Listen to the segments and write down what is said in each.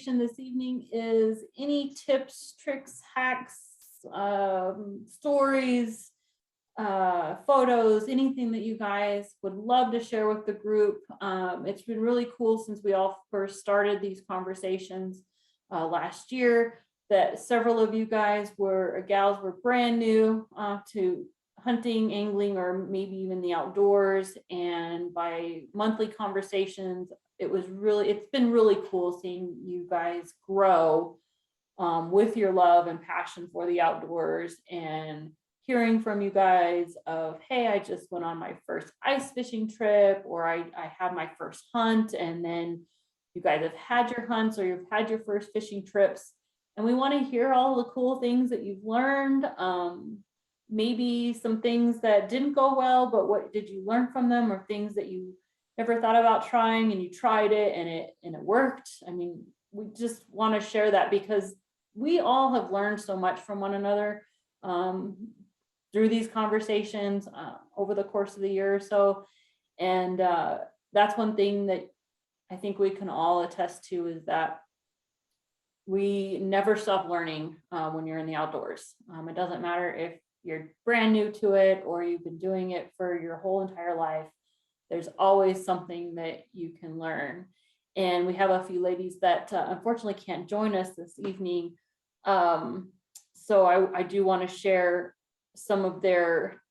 conversation this evening is any tips, tricks, hacks, stories, photos, anything that you guys would love to share with the group. It's been really cool since we all first started these conversations last year, that several of you guys gals were brand new to hunting, angling, or maybe even the outdoors. And by monthly conversations, it's been really cool seeing you guys grow with your love and passion for the outdoors, and hearing from you guys of, hey, I just went on my first ice fishing trip, or I had my first hunt, and then you guys have had your hunts or you've had your first fishing trips. And we want to hear all the cool things that you've learned. Maybe some things that didn't go well, but what did you learn from them, or things that you never thought about trying and you tried it and it worked. I mean, we just want to share that because we all have learned so much from one another through these conversations over the course of the year or so. And that's one thing that I think we can all attest to, is that we never stop learning when you're in the outdoors. It doesn't matter if you're brand new to it or you've been doing it for your whole entire life. There's always something that you can learn. And we have a few ladies that unfortunately can't join us this evening. So I do want to share some of their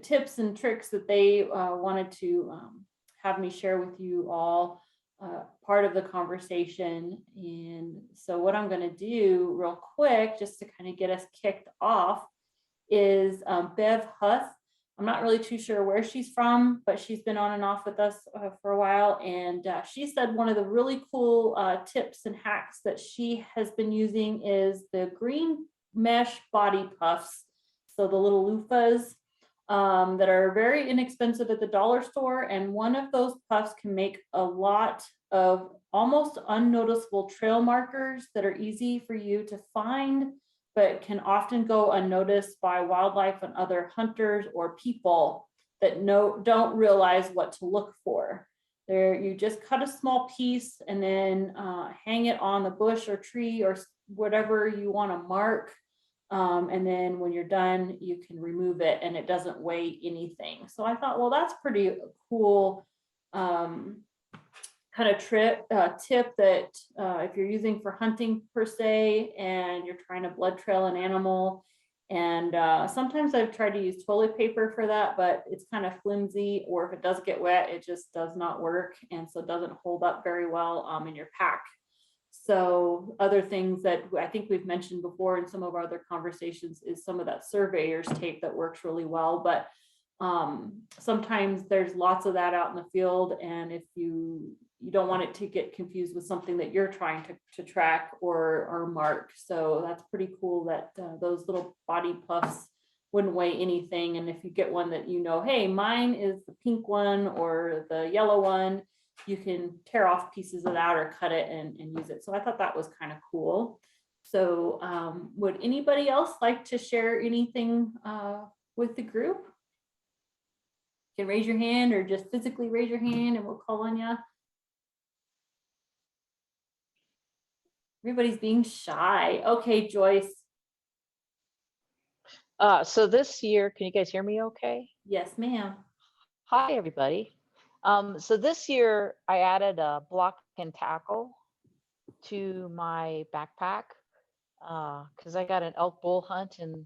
tips and tricks that they wanted to have me share with you all, part of the conversation. And so what I'm going to do real quick, just to kind of get us kicked off, is Bev Huth. I'm not really too sure where she's from, but she's been on and off with us for a while. And she said one of the really cool tips and hacks that she has been using is the green mesh body puffs. So the little loofahs that are very inexpensive at the dollar store. And one of those puffs can make a lot of almost unnoticeable trail markers that are easy for you to find, but can often go unnoticed by wildlife and other hunters or people that don't realize what to look for. There, you just cut a small piece and then hang it on the bush or tree or whatever you want to mark. And then when you're done, you can remove it and it doesn't weigh anything. So I thought, well, that's pretty cool kind of tip that if you're using for hunting per se, and you're trying to blood trail an animal. And sometimes I've tried to use toilet paper for that, but it's kind of flimsy, or if it does get wet, it just does not work. And so it doesn't hold up very well in your pack. So other things that I think we've mentioned before in some of our other conversations is some of that surveyor's tape that works really well. But sometimes there's lots of that out in the field, and if you don't want it to get confused with something that you're trying to track or mark. So that's pretty cool that those little body puffs wouldn't weigh anything. And if you get one that hey, mine is the pink one or the yellow one, you can tear off pieces of that or cut it and use it. So I thought that was kind of cool. So would anybody else like to share anything with the group? You can raise your hand or just physically raise your hand and we'll call on you. Everybody's being shy. Okay, Joyce. So this year, can you guys hear me okay? Yes, ma'am. Hi, everybody. So this year I added a block and tackle to my backpack because I got an elk bull hunt, and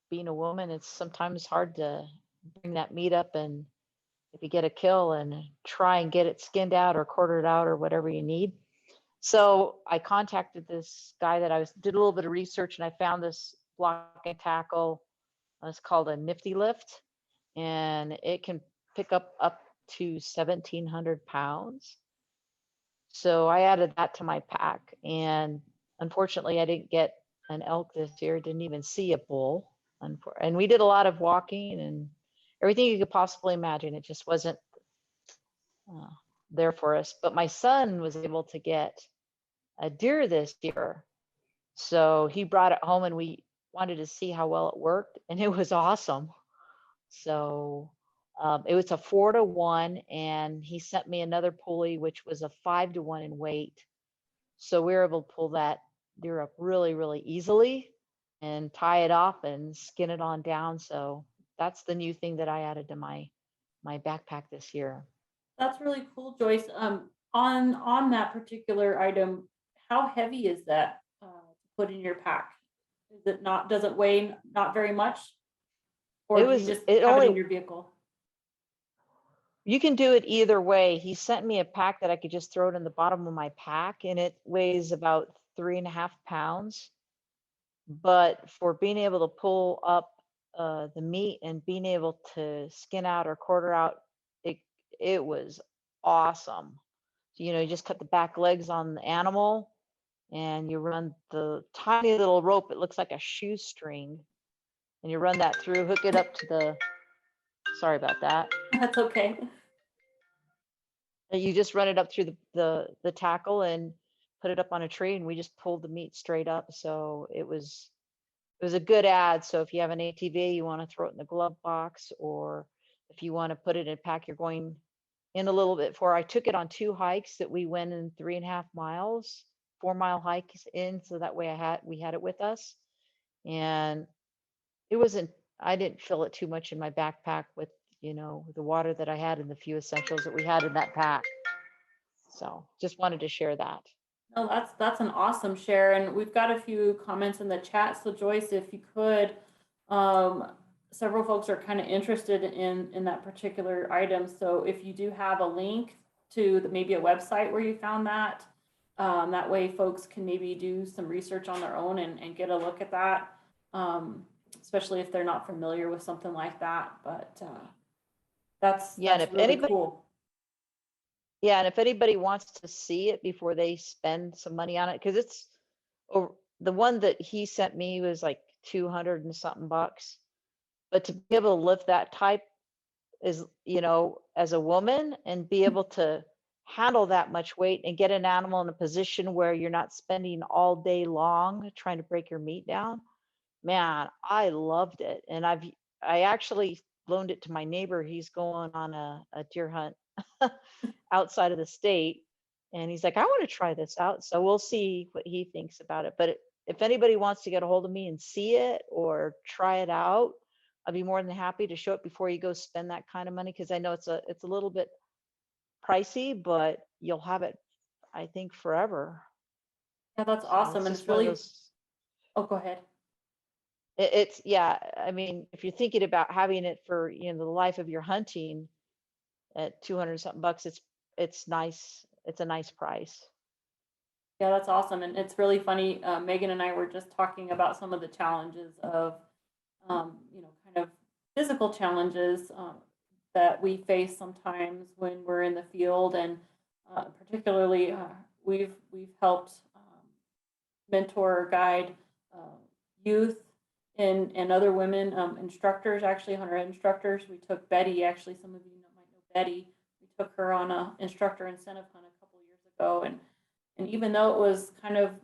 being a woman, it's sometimes hard to bring that meat up, and if you get a kill and try and get it skinned out or quartered out or whatever you need. So I contacted this guy that did a little bit of research, and I found this block and tackle. It's called a Nifty Lift, and it can pick up to 1,700 pounds. So I added that to my pack, and unfortunately I didn't get an elk this year, didn't even see a bull. And we did a lot of walking and everything you could possibly imagine. It just wasn't there for us. But my son was able to get a deer this year. So he brought it home and we wanted to see how well it worked, and it was awesome. So it was a 4-to-1, and he sent me another pulley, which was a 5-to-1 in weight. So we were able to pull that deer up really, really easily and tie it off and skin it on down. So that's the new thing that I added to my backpack this year. That's really cool, Joyce. On that particular item, how heavy is that to put in your pack? Is it not, does it weigh not very much? Or It do you was just it have it only in your vehicle? You can do it either way. He sent me a pack that I could just throw it in the bottom of my pack, and it weighs about 3.5 pounds. But for being able to pull up the meat and being able to skin out or quarter out, it it was awesome. So, you just cut the back legs on the animal, and you run the tiny little rope. It looks like a shoestring, and you run that through, hook it up to the. Sorry about that. That's okay. You just run it up through the tackle and put it up on a tree, and we just pulled the meat straight up. So it was a good ad. So if you have an ATV, you want to throw it in the glove box, or if you want to put it in a pack you're going in a little bit for. I took it on 2 hikes that we went in 3.5 miles, 4-mile hikes in, so that way we had it with us. And it wasn't I didn't fill it too much in my backpack with, the water that I had and the few essentials that we had in that pack. So just wanted to share that. No, that's an awesome share, and we've got a few comments in the chat. So Joyce, if you could, um, several folks are kind of interested in that particular item. So if you do have a link to maybe a website where you found that, that way folks can maybe do some research on their own and get a look at that, especially if they're not familiar with something like that. But Yeah, and that's really cool. if anybody wants to see it before they spend some money on it, because the one that he sent me was like 200 and something bucks. But to be able to lift that type is, as a woman, and be able to handle that much weight and get an animal in a position where you're not spending all day long trying to break your meat down. Man, I loved it. And I actually loaned it to my neighbor. He's going on a deer hunt outside of the state. And he's like, I want to try this out. So we'll see what he thinks about it. But if anybody wants to get a hold of me and see it or try it out, I'd be more than happy to show it before you go spend that kind of money. Because I know it's a little bit pricey, but you'll have it, I think, forever. Yeah, that's So awesome, it's and it's just one of really. those. Oh, go ahead. It's yeah. I mean, if you're thinking about having it for the life of your hunting at 200 something bucks, it's nice. It's a nice price. Yeah, that's awesome. And it's really funny. Megan and I were just talking about some of the challenges of, kind of physical challenges that we face sometimes when we're in the field. And particularly, we've helped mentor or guide youth and other women, instructors, actually hunter instructors. We took Betty, actually, some of you might know Betty. We took her on a instructor incentive hunt a couple of years ago, and even though it was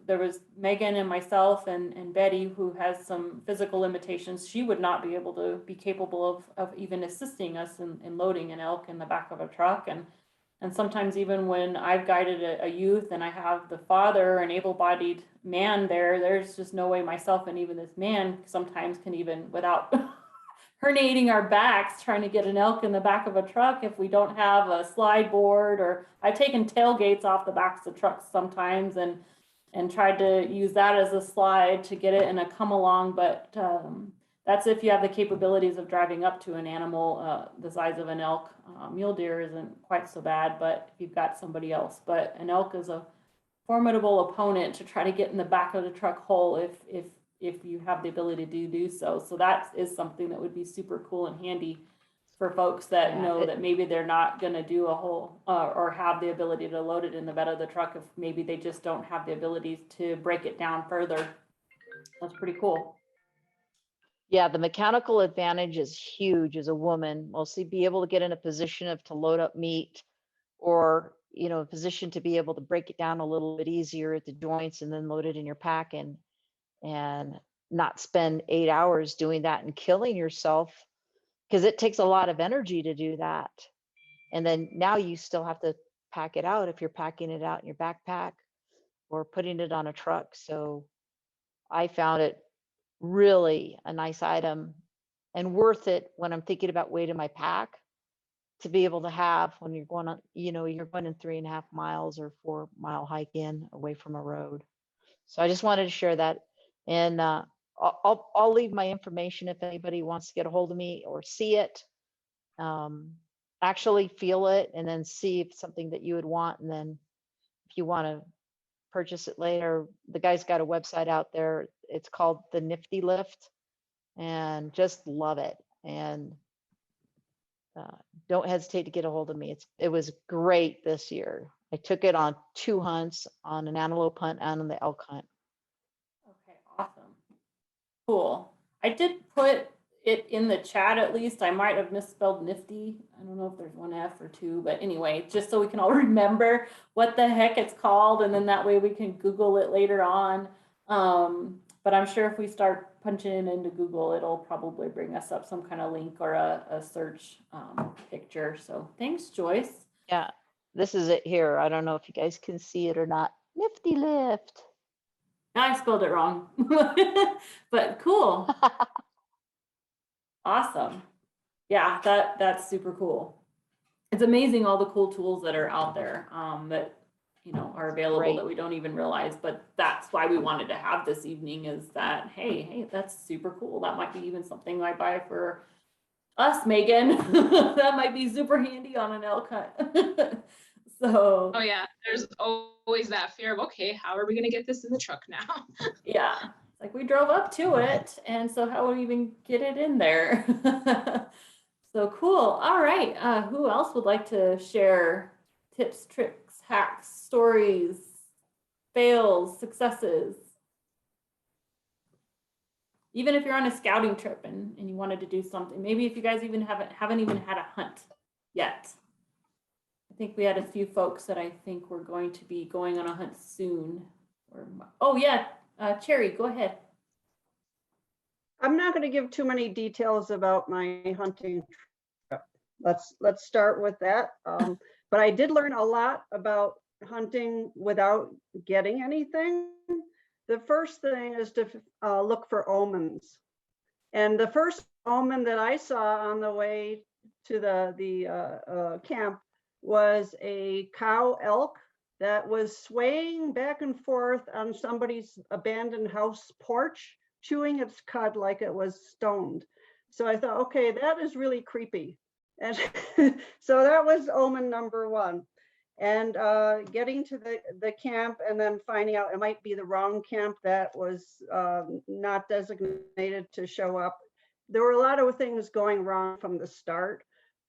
there was Megan and myself and Betty, who has some physical limitations, she would not be able to be capable of even assisting us in loading an elk in the back of a truck. And sometimes even when I've guided a youth and I have the father, an able-bodied man there, there's just no way myself and even this man sometimes can even, without herniating our backs, trying to get an elk in the back of a truck if we don't have a slide board. Or I've taken tailgates off the backs of trucks sometimes and tried to use that as a slide to get it in a come along. But that's if you have the capabilities of driving up to an animal the size of an elk. Mule deer isn't quite so bad, but if you've got somebody else. But an elk is a formidable opponent to try to get in the back of the truck hole if you have the ability to do so. So that is something that would be super cool and handy for folks that Yeah, know that maybe they're not going to do a whole or have the ability to load it in the bed of the truck if maybe they just don't have the ability to break it down further. That's pretty cool. yeah. The mechanical advantage is huge as a woman. Mostly be able to get in a position to load up meat, or a position to be able to break it down a little bit easier at the joints and then load it in your pack, and not spend 8 hours doing that and killing yourself, because it takes a lot of energy to do that. And then now you still have to pack it out if you're packing it out in your backpack. or putting it on a truck. So I found it really a nice item and worth it when I'm thinking about weight in my pack to be able to have when you're going on, you're going in 3.5 miles or 4 mile hike in away from a road. So I just wanted to share that. And I'll leave my information if anybody wants to get a hold of me or see it, actually feel it, and then see if it's something that you would want. And then if you want to purchase it later, the guy's got a website out there. It's called the Nifty Lift, and just love it. And don't hesitate to get a hold of me. It was great this year. I took it on 2 hunts, on an antelope hunt and on the elk hunt. Okay, awesome. Cool. I did put it in the chat at least. I might have misspelled nifty. I don't know if there's one F or two, but anyway, just so we can all remember what the heck it's called, and then that way we can Google it later on. But I'm sure if we start punching into Google, it'll probably bring us up some kind of link or a search picture. So thanks, Joyce. Yeah, this is it here. I don't know if you guys can see it or not. Nifty Lift. I spelled it wrong, but cool. Awesome. Yeah, that's super cool. It's amazing all the cool tools that are out there that are available Great. that we don't even realize. But that's why we wanted to have this evening, is that hey, that's super cool. That might be even something I buy for us, Megan. That might be super handy on an elk hunt. So oh yeah, there's always that fear of, okay, how are we going to get this in the truck now? yeah, like we drove up to it, and so how would we even get it in there? So cool. All right. Who else would like to share tips, tricks, hacks, stories, fails, successes? Even if you're on a scouting trip and you wanted to do something, maybe if you guys even haven't even had a hunt yet. I think we had a few folks that I think we're going to be going on a hunt soon. Oh yeah, Cherry, go ahead. I'm not going to give too many details about my hunting trip. Let's start with that. But I did learn a lot about hunting without getting anything. The first thing is to look for omens. And the first omen that I saw on the way to the camp was a cow elk that was swaying back and forth on somebody's abandoned house porch, chewing its cud like it was stoned. So I thought, okay, that is really creepy. And so that was omen number one. And getting to the camp and then finding out it might be the wrong camp that was not designated to show up. There were a lot of things going wrong from the start.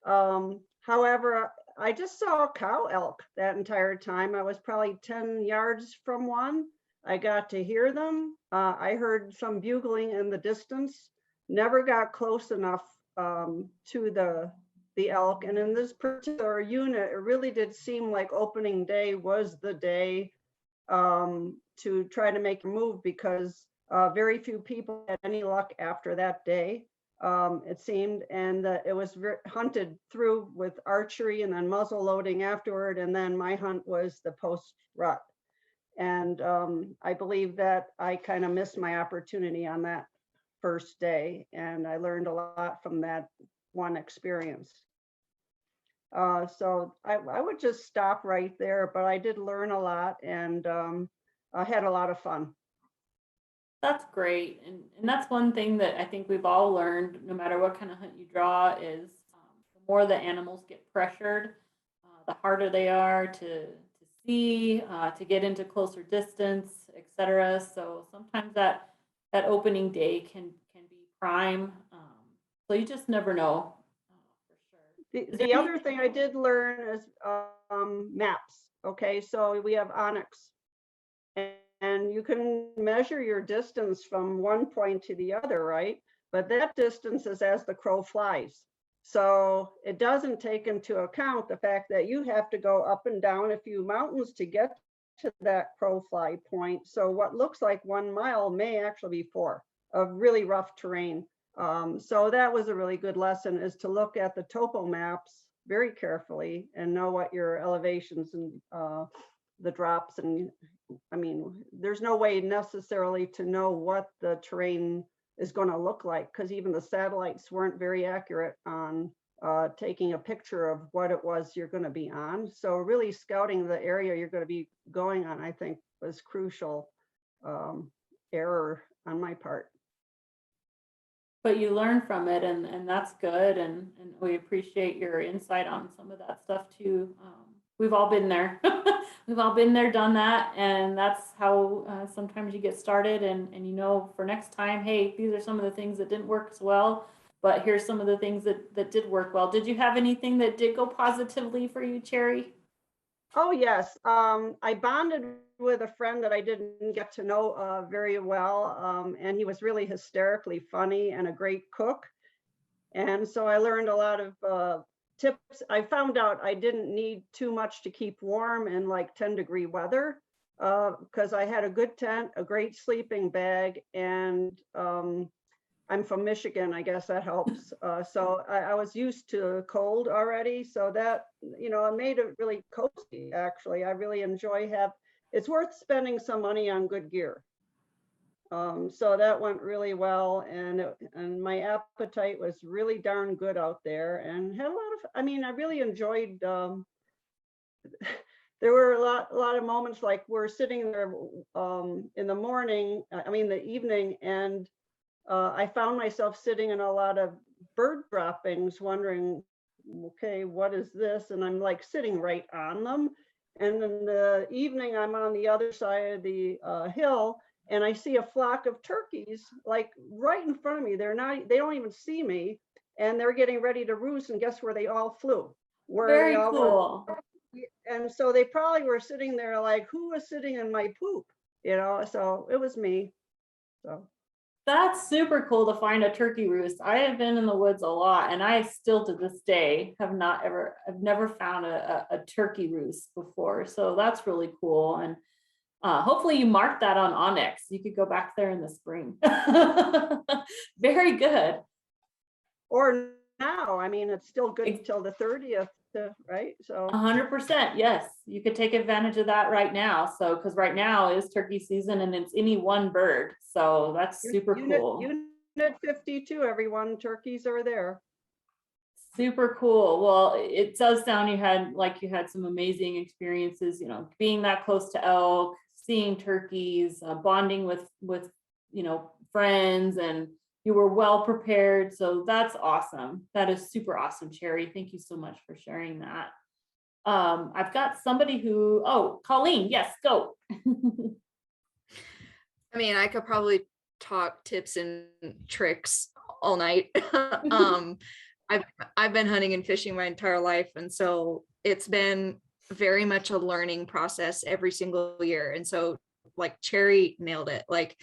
However, I just saw a cow elk that entire time. I was probably 10 yards from one. I got to hear them. I heard some bugling in the distance, never got close enough to the elk. And in this particular unit, it really did seem like opening day was the day to try to make a move, because very few people had any luck after that day, it seemed. And it was hunted through with archery and then muzzle loading afterward. And then my hunt was the post rut. And I believe that I kind of missed my opportunity on that first day. And I learned a lot from that one experience. So I would just stop right there, but I did learn a lot, and I had a lot of fun. That's great. And that's one thing that I think we've all learned, no matter what kind of hunt you draw, is the more the animals get pressured, the harder they are to see, to get into closer distance, etc. So sometimes that opening day can be prime. So you just never know. The other thing I did learn is maps. Okay, so we have Onyx, and you can measure your distance from one point to the other, right? But that distance is as the crow flies. So it doesn't take into account the fact that you have to go up and down a few mountains to get to that crow fly point. So what looks like 1 mile may actually be 4 of really rough terrain. So that was a really good lesson, is to look at the topo maps very carefully and know what your elevations and the drops and I mean, there's no way necessarily to know what the terrain is going to look like, because even the satellites weren't very accurate on taking a picture of what it was you're going to be on. So really scouting the area you're going to be going on, I think, was crucial error on my part. But you learn from it, and that's good. And we appreciate your insight on some of that stuff too. We've all been there. We've all been there, done that. And that's how sometimes you get started and you know, for next time, hey, these are some of the things that didn't work as well, but here's some of the things that did work well. Did you have anything that did go positively for you, Cherry? Oh, yes. I bonded with a friend that I didn't get to know very well. And he was really hysterically funny and a great cook. And so I learned a lot of tips. I found out I didn't need too much to keep warm in like 10-degree weather because I had a good tent, a great sleeping bag, and I'm from Michigan. I guess that helps. So I was used to cold already. So that, you know, it made it really cozy, actually. I really enjoy it's worth spending some money on good gear. So that went really well. And my appetite was really darn good out there and had a lot of, I mean, I really enjoyed, there were a lot of moments like we're sitting there in the morning, the evening, and I found myself sitting in a lot of bird droppings wondering, okay, what is this? And I'm like sitting right on them. And in the evening, I'm on the other side of the hill and I see a flock of turkeys like right in front of me. They don't even see me and they're getting ready to roost, and guess where they all flew? Very cool. And so they probably were sitting there like, who was sitting in my poop? You know, so it was me. So. That's super cool to find a turkey roost. I have been in the woods a lot, and I still to this day I've never found a turkey roost before. So that's really cool. And hopefully you mark that on Onyx. You could go back there in the spring. Very good. Or now, I mean, it's still good until the 30th, right? So 100%, yes. You could take advantage of that right now. So, because right now is turkey season and it's any one bird. So that's super cool. Unit 52, everyone, turkeys are there. Super cool. Well, it does sound you had some amazing experiences, you know, being that close to elk, seeing turkeys, bonding with, you know, friends, and you were well prepared. So that's awesome. That is super awesome, Cherry. Thank you so much for sharing that. I've got somebody Colleen, yes, go. I mean, I could probably talk tips and tricks all night. I've been hunting and fishing my entire life, and so it's been very much a learning process every single year. And so, like, Cherry nailed it. Like,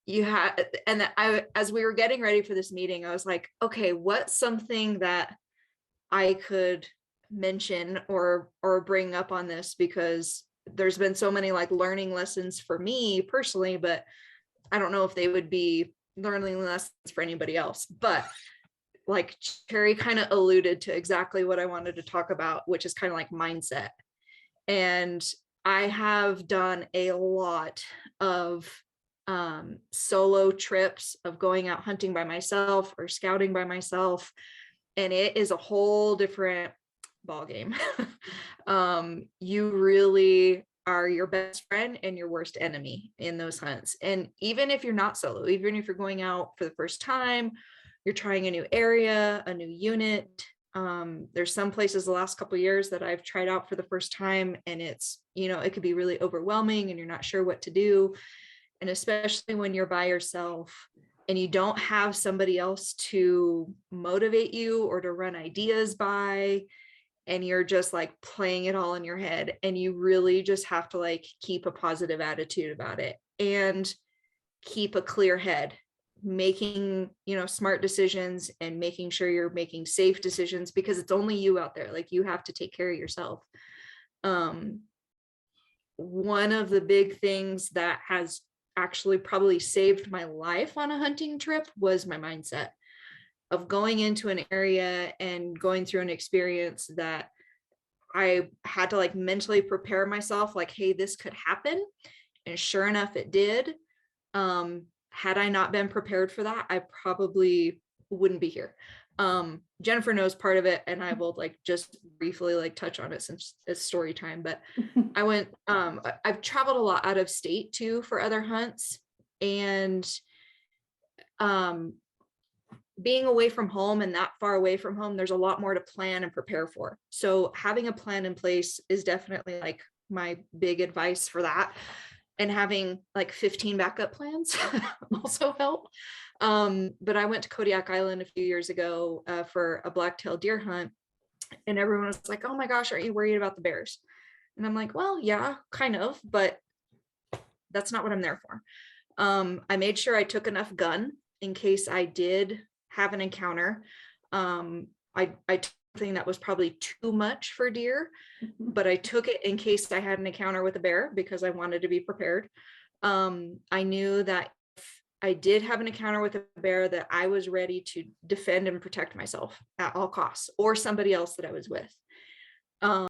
as we were getting ready for this meeting, I was like, okay, what's something that I could mention or bring up on this, because there's been so many like learning lessons for me personally, but I don't know if they would be learning lessons for anybody else. But like Cherry kind of alluded to exactly what I wanted to talk about, which is kind of like mindset. And I have done a lot of solo trips of going out hunting by myself or scouting by myself, and it is a whole different ball game. You really are your best friend and your worst enemy in those hunts. And even if you're not solo, even if you're going out for the first time, you're trying a new area, a new unit. There's some places the last couple of years that I've tried out for the first time, and it's, you know, it could be really overwhelming and you're not sure what to do. And especially when you're by yourself and you don't have somebody else to motivate you or to run ideas by, and you're just like playing it all in your head, and you really just have to like keep a positive attitude about it and keep a clear head, making, you know, smart decisions and making sure you're making safe decisions, because it's only you out there. Like, you have to take care of yourself. One of the big things that has actually probably saved my life on a hunting trip was my mindset of going into an area and going through an experience that I had to like mentally prepare myself like, hey, this could happen. And sure enough, it did. Had I not been prepared for that, I probably wouldn't be here. Jennifer knows part of it, and I will like just briefly like touch on it since it's story time. But I went, I've traveled a lot out of state too for other hunts, and being away from home and that far away from home, there's a lot more to plan and prepare for. So having a plan in place is definitely like my big advice for that. And having like 15 backup plans also help. But I went to Kodiak Island a few years ago for a black-tailed deer hunt, and everyone was like, oh my gosh, aren't you worried about the bears? And I'm like, well, yeah, kind of, but that's not what I'm there for. I made sure I took enough gun in case I did have an encounter. I took something that was probably too much for deer, but I took it in case I had an encounter with a bear because I wanted to be prepared. I knew that if I did have an encounter with a bear, that I was ready to defend and protect myself at all costs, or somebody else that I was with.